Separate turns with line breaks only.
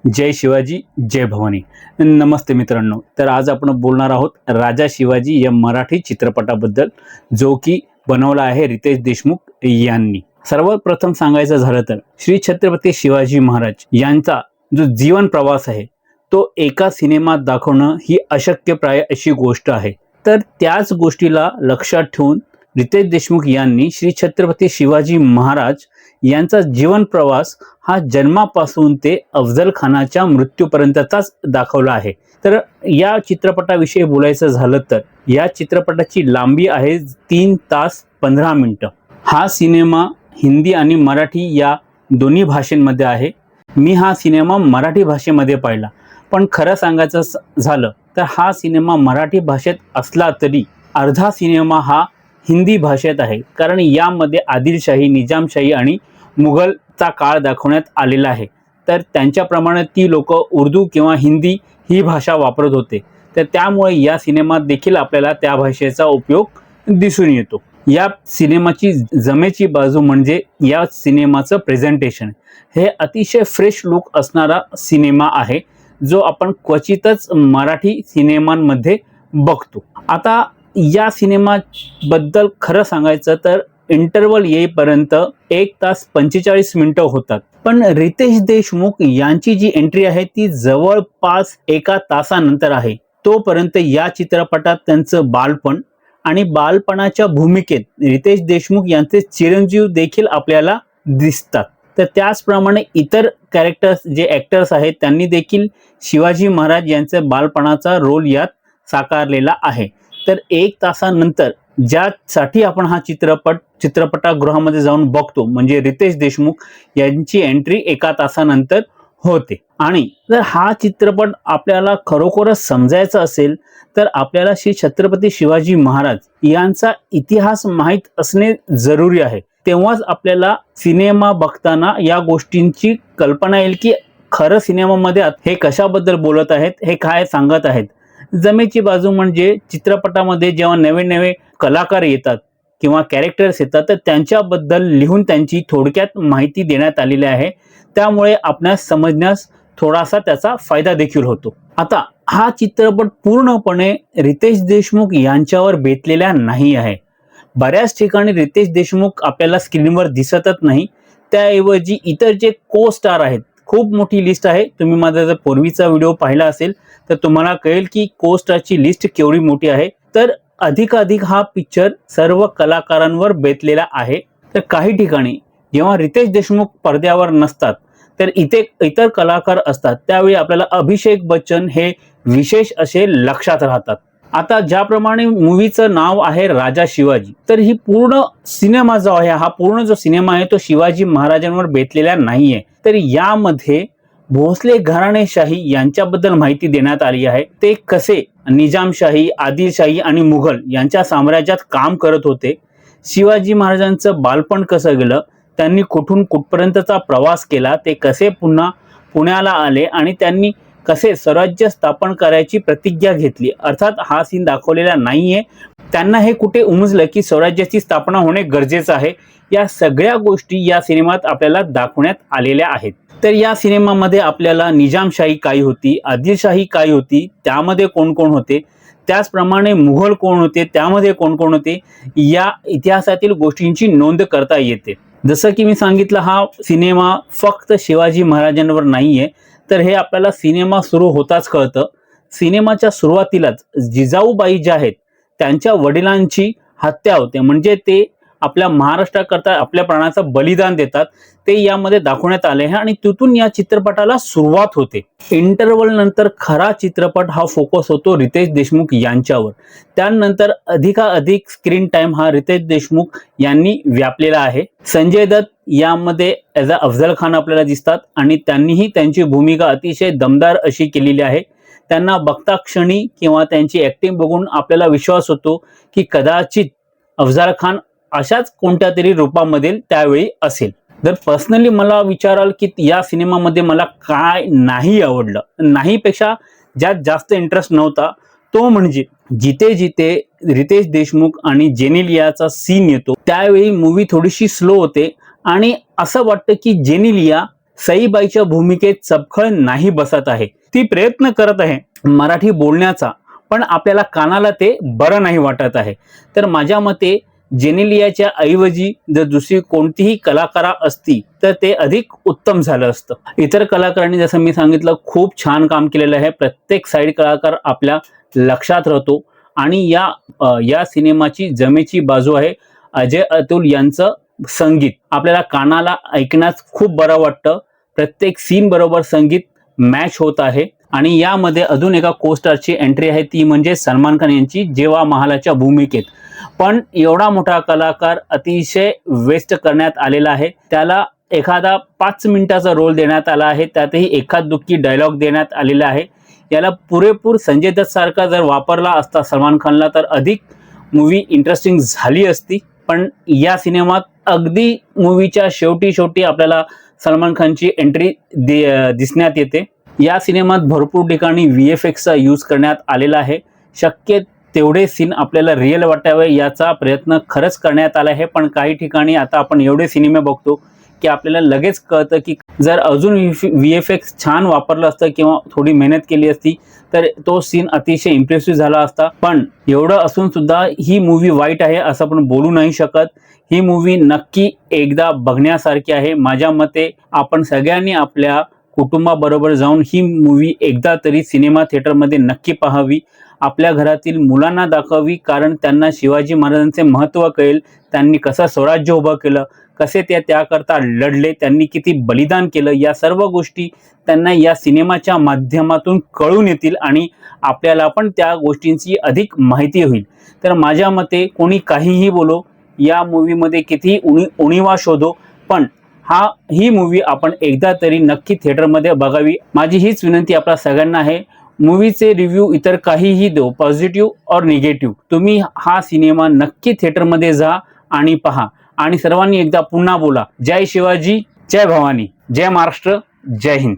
जय शिवाजी जय भवानी। नमस्ते मित्रांनो, तर आज आपण बोलणार आहोत राजा शिवाजी या मराठी चित्रपटाबद्दल, जो की बनवला आहे रितेश देशमुख यांनी। सर्वप्रथम सांगायचं झालं तर श्री छत्रपती शिवाजी महाराज यांचा जो जीवन प्रवास आहे तो एका सिनेमात दाखवणं ही अशक्यप्राय अशी गोष्ट आहे। तर त्याच गोष्टीला लक्षात ठेवून रितेश देशमुख यांनी श्री छत्रपती शिवाजी महाराज यांचा जीवन प्रवास हा जन्मापासून ते अफजल खानाच्या मृत्यूपर्यंतचाच दाखवला आहे। तर या चित्रपटाविषयी बोलायचं झालं तर या चित्रपटाची लांबी आहे 3 तास 15 मिनिटं। हा सिनेमा हिंदी आणि मराठी या दोन्ही भाषांमध्ये आहे। मी हा सिनेमा मराठी भाषेमध्ये पाहिला, पण खरं सांगायचं झालं तर हा सिनेमा मराठी भाषेत असला तरी अर्धा सिनेमा हा हिंदी भाषेत आहे, कारण यामध्ये आदिलशाही, निजामशाही आणि मुघलचा काळ दाखवण्यात आलेला आहे। तर त्यांच्याप्रमाणे ती लोक उर्दू किंवा हिंदी ही भाषा वापरत होते, तर त्यामुळे या सिनेमात देखील आपल्याला त्या भाषेचा उपयोग दिसून येतो। या सिनेमाची जमेची बाजू म्हणजे या सिनेमाचं प्रेझेंटेशन हे अतिशय फ्रेश लुक असणारा सिनेमा आहे, जो आपण क्वचितच मराठी सिनेमांमध्ये बघतो। आता या सिनेमाबद्दल खरं सांगायचं तर इंटरवल येईपर्यंत 1 तास 45 मिनिटं होतात, पण रितेश देशमुख यांची जी एंट्री आहे ती जवळपास 1 तासानंतर आहे। तोपर्यंत या चित्रपटात त्यांचं बालपण आणि बालपणाच्या भूमिकेत रितेश देशमुख यांचे चिरंजीव देखील आपल्याला दिसतात। तर त्याचप्रमाणे इतर कॅरेक्टर्स जे ॲक्टर्स आहेत त्यांनी देखील शिवाजी महाराज यांचे बालपणाचा रोल यात साकारलेला आहे। तर 1 तासानंतर ज्यासाठी आपण हा चित्रपटगृहामध्ये जाऊन बघतो, म्हणजे रितेश देशमुख यांची एंट्री 1 तासानंतर होते। आणि जर हा चित्रपट आपल्याला खरोखरच समजायचा असेल तर आपल्याला श्री छत्रपती शिवाजी महाराज यांचा इतिहास माहीत असणे जरुरी आहे। तेव्हाच आपल्याला सिनेमा बघताना या गोष्टींची कल्पना येईल की खरं सिनेमामध्ये हे कशाबद्दल बोलत आहेत, हे काय सांगत आहेत। जमेची बाजू म्हणजे चित्रपटामध्ये जेव्हा नवे नवे कलाकार येतात किंवा कॅरेक्टर्स येतात तर त्यांच्याबद्दल लिहून त्यांची थोडक्यात माहिती देण्यात आलेली आहे, त्यामुळे आपणास समजण्यास थोडासा त्याचा फायदा देखील होतो। आता हा चित्रपट पूर्णपणे रितेश देशमुख यांच्यावर बेतलेला नाही आहे। बऱ्याच ठिकाणी रितेश देशमुख आपल्याला स्क्रीनवर दिसतच नाही, त्याऐवजी इतर जे को स्टार आहेत, खूप मोठी लिस्ट आहे। तुम्ही माझा जर पूर्वीचा व्हिडिओ पाहिला असेल तर तुम्हाला कळेल की को स्टारची लिस्ट केवढी मोठी आहे। तर अधिकाधिक हा पिक्चर सर्व कलाकारांवर बेतलेला आहे। तर काही ठिकाणी जेव्हा रितेश देशमुख पडद्यावर नसतात तर इतर कलाकार असतात, त्यावेळी आपल्याला अभिषेक बच्चन हे विशेष असे लक्षात राहतात। आता ज्याप्रमाणे मूवीचं नाव आहे राजा शिवाजी, तर ही पूर्ण सिनेमा जो आहे, हा पूर्ण जो सिनेमा आहे तो शिवाजी महाराजांवर बेतलेला नाहीये। तर यामध्ये भोसले घराणेशाही यांच्याबद्दल माहिती देण्यात आली आहे। ते कसे निजामशाही, आदिलशाही आणि मुघल यांच्या साम्राज्यात काम करत होते, शिवाजी महाराजांचं बालपण कसं गेलं, त्यांनी कुठून कुठपर्यंतचा प्रवास केला, ते कसे पुन्हा पुण्याला आले आणि त्यांनी कसे स्वराज्य स्थापन करायची प्रतिज्ञा घेतली। अर्थात हा सीन दाखवलेला नाहीये, त्यांना हे कुठे उमजलं की स्वराज्याची स्थापना होणे गरजेचं आहे। या सगळ्या गोष्टी या सिनेमात आपल्याला दाखवण्यात आलेल्या आहेत। तर या सिनेमामध्ये आपल्याला निजामशाही काय होती, आदिलशाही काय होती, त्यामध्ये कोण कोण होते, त्याचप्रमाणे मुघल कोण होते, त्यामध्ये कोण कोण होते, या इतिहासातील गोष्टींची नोंद करता येते। जसं की मी सांगितलं, हा सिनेमा फक्त शिवाजी महाराजांवर नाहीये, तर हे आपल्याला सिनेमा सुरू होताच कळतं। सिनेमाच्या सुरुवातीलाच जिजाऊबाई ज्या आहेत त्यांच्या वडिलांची हत्या होते, म्हणजे ते आपल्या महाराष्ट्राकरता आपल्या प्राणाचं बलिदान देतात, ते यामध्ये दाखवण्यात आले आहे आणि तिथून या चित्रपटाला सुरुवात होते। इंटरवल नंतर खरा चित्रपट हा फोकस होतो रितेश देशमुख यांच्यावर। त्यानंतर अधिकाधिक स्क्रीन टाइम हा रितेश देशमुख यांनी व्यापलेला आहे। संजय दत्त यामध्ये ॲज अ अफजल खान आपल्याला दिसतात आणि त्यांनीही त्यांची भूमिका अतिशय दमदार अशी केलेली आहे। त्यांना बघता क्षणी किंवा त्यांची ॲक्टिंग बघून आपल्याला विश्वास होतो की कदाचित अफजल खान अशाच कोणत्या तरी रूपामध्ये त्यावेळी असेल। जर पर्सनली मला विचाराल की या सिनेमामध्ये मला काय नाही आवडलं, नाहीपेक्षा ज्यात जास्त इंटरेस्ट नव्हता, तो म्हणजे जिथे जिथे रितेश देशमुख आणि जेनेलियाचा सीन येतो त्यावेळी मूवी थोडीशी स्लो होते आणि असं वाटतं की जेनेलिया सईबाईच्या भूमिकेत चपखळ नाही बसत आहे. ती प्रयत्न करत आहे मराठी बोलण्याचा, पण आपल्याला कानाला ते बरं नाही वाटत आहे. तर माझ्या मते जेनेलियाच्या ऐवजी जर दुसरी कोणतीही कलाकारा असती तर ते अधिक उत्तम झालं असतं. इतर कलाकारांनी जसं मी सांगितलं खूप छान काम केलेलं आहे. प्रत्येक साईड कलाकार आपल्या लक्षात राहतो आणि या सिनेमाची जमेची बाजू आहे अजय अतुल यांचं संगीत. आपल्याला कानाला ऐकण्यास खूप बरं वाटतं. प्रत्येक सीन बरोबर संगीत मॅच होत आहे. आणि यामध्ये अजून एका कोस्टारची एंट्री आहे, ती म्हणजे सलमान खान यांची जेवा महालाच्या भूमिकेत. पण एवढा मोठा कलाकार अतिशय वेस्ट करण्यात आलेला आहे. त्याला एखादा 5 मिनिटाचा रोल देण्यात आला आहे, त्यातही एखाद दुःखी डायलॉग देण्यात आलेला आहे. याला पुरेपूर संजय दत्त सारखा जर वापरला असता सलमान खानला तर अधिक मूवी इंटरेस्टिंग झाली असती. पण या सिनेमात अगदी मूवीच्या शेवटी आपल्याला सलमान खानची एंट्री दिसण्यात येते. या सिनेमात भरपूर ठिकाणी VFXचा यूज करण्यात आलेला आहे. शक्य तेवढे सीन आपल्याला रिअल वाटावे याचा प्रयत्न खरंच करण्यात आला आहे. पण काही ठिकाणी आता आपण एवढे सिनेमे बघतो की आपल्याला लगेच कळतं की जर अजून VFX छान वापरलं असतं किंवा थोडी मेहनत केली असती तर तो सीन अतिशय इम्प्रेसिव्ह झाला असता. पण एवढं असून सुद्धा ही मूवी वाईट आहे असं आपण बोलू नाही शकत. ही मूवी नक्की एकदा बघण्यासारखी आहे. माझ्या मते आपण सगळ्यांनी आपल्या कुटुंबाबरोबर जाऊन ही मूवी एकदा तरी सिनेमा थिएटरमध्ये नक्की पाहावी. आपल्या घरातील मुलांना दाखवावी, कारण त्यांना शिवाजी महाराजांचे महत्त्व कळेल. त्यांनी कसं स्वराज्य उभं केलं, कसे ते त्याकरता लढले, त्यांनी किती बलिदान केलं, या सर्व गोष्टी त्यांना या सिनेमाच्या माध्यमातून कळून येतील आणि आपल्याला पण त्या गोष्टींची अधिक माहिती होईल. तर माझ्या मते कोणी काहीही बोलो, या मूवीमध्ये कितीही उणिवा शोधो, पण ही मूवी आपण एकदा तरी नक्की थिएटरमध्ये बघावी. माझी हीच विनंती आपल्या सगळ्यांना आहे. मूवीचे रिव्ह्यू इतर काहीही देऊ, पॉझिटिव्ह और निगेटिव्ह, तुम्ही हा सिनेमा नक्की थिएटरमध्ये जा आणि पहा. आणि सर्वांनी एकदा पुन्हा बोला, जय शिवाजी, जय भवानी, जय महाराष्ट्र, जय हिंद.